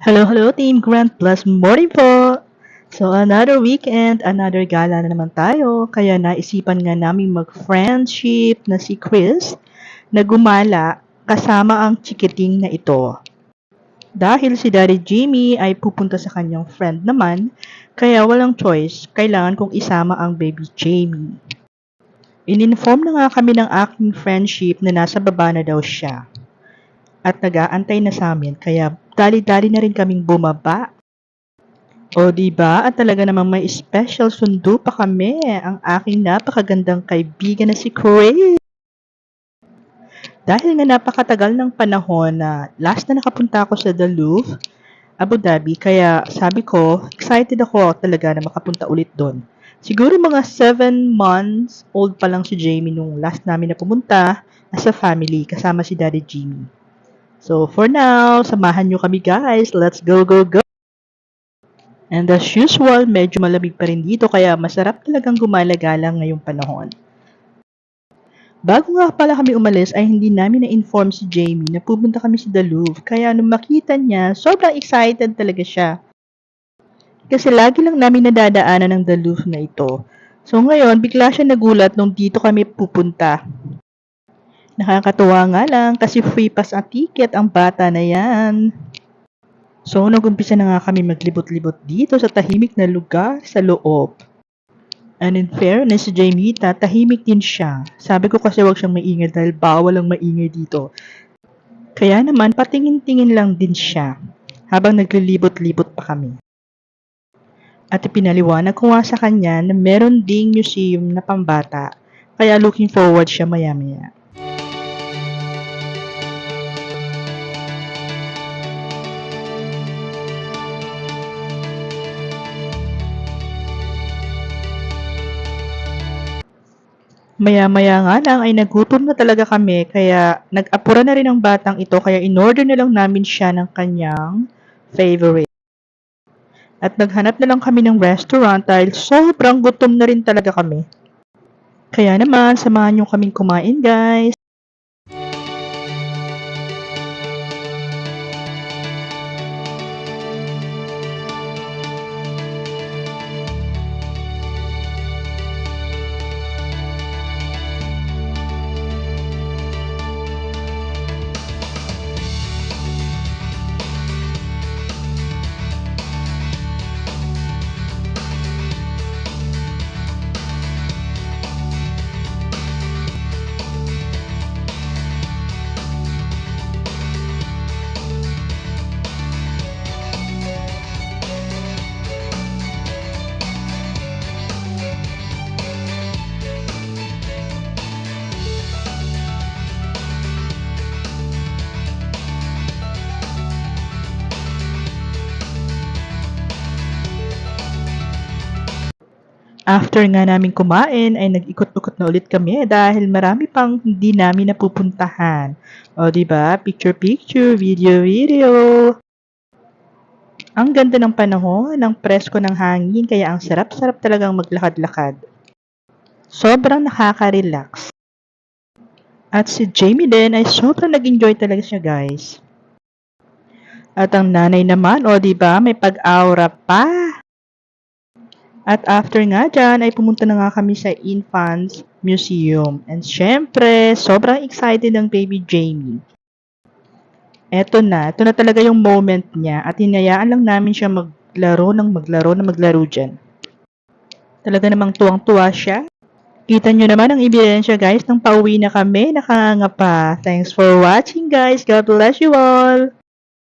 Hello, Team Grand Plus Morning po! So, another weekend, another gala na naman tayo. Kaya naisipan nga namin mag-friendship na si Chris na gumala kasama ang chikiting na ito. Dahil si Daddy Jimmy ay pupunta sa kanyang friend naman, kaya walang choice, kailangan kong isama ang baby Jamie. In-inform na nga kami ng aking friendship na nasa baba na daw siya. At nag-aantay na sa amin, kaya dali-dali na rin kaming bumaba. O diba? At talaga namang may special sundo pa kami, ang aking napakagandang kaibigan na si Chris. Dahil nga napakatagal ng panahon na last na nakapunta ako sa The Louvre, Abu Dhabi, kaya sabi ko, excited ako talaga na makapunta ulit doon. Siguro mga 7 months old pa lang si Jamie nung last namin na pumunta as a family kasama si Daddy Jimmy. So for now, samahan nyo kami guys. Let's go, go, go! And as usual, medyo malamig pa rin dito kaya masarap talagang gumala-gala ngayong panahon. Bago nga pala kami umalis ay hindi namin na-inform si Jamie na pupunta kami sa The Louvre. Kaya nung makita niya, sobrang excited talaga siya. Kasi lagi lang namin nadadaanan ng The Louvre na ito. So ngayon, bigla siya nagulat nung dito kami pupunta. Nakakatuwa nga lang kasi free pass ang ticket ang bata na yan. So nag-umpisa na nga kami maglibot-libot dito sa tahimik na lugar sa loob. And in fairness, si Jamie, tahimik din siya. Sabi ko kasi wag siyang maingay dahil bawal ang maingay dito. Kaya naman, patingin-tingin lang din siya habang naglilibot-libot pa kami. At ipinaliwanag ko nga sa kanya na meron ding museum na pambata. Kaya looking forward siya maya-maya. Maya-maya nga lang ay nagutom na talaga kami kaya nag-apura na rin ang batang ito kaya in-order na lang namin siya ng kanyang favorite. At naghanap na lang kami ng restaurant dahil sobrang gutom na rin talaga kami. Kaya naman, samahan nyo kaming kumain guys. After nga namin kumain ay nag-ikot-ikot na ulit kami dahil marami pang hindi namin napupuntahan. O diba? Picture-picture, video-video. Ang ganda ng panahon, ang presko ng hangin kaya ang sarap-sarap talagang maglakad-lakad. Sobrang nakaka-relax. At si Jamie din ay sobrang nag-enjoy talaga siya guys. At ang nanay naman, o diba, may pag-aura pa. At after nga dyan, ay pumunta na nga kami sa Infants Museum. And syempre, sobrang excited ng baby Jamie. Ito na talaga yung moment niya at hinayaan lang namin siya maglaro dyan. Talaga namang tuwang-tuwa siya. Kita nyo naman ang ebidensya guys, nang pauwi na kami, nakanganga pa. Thanks for watching guys. God bless you all!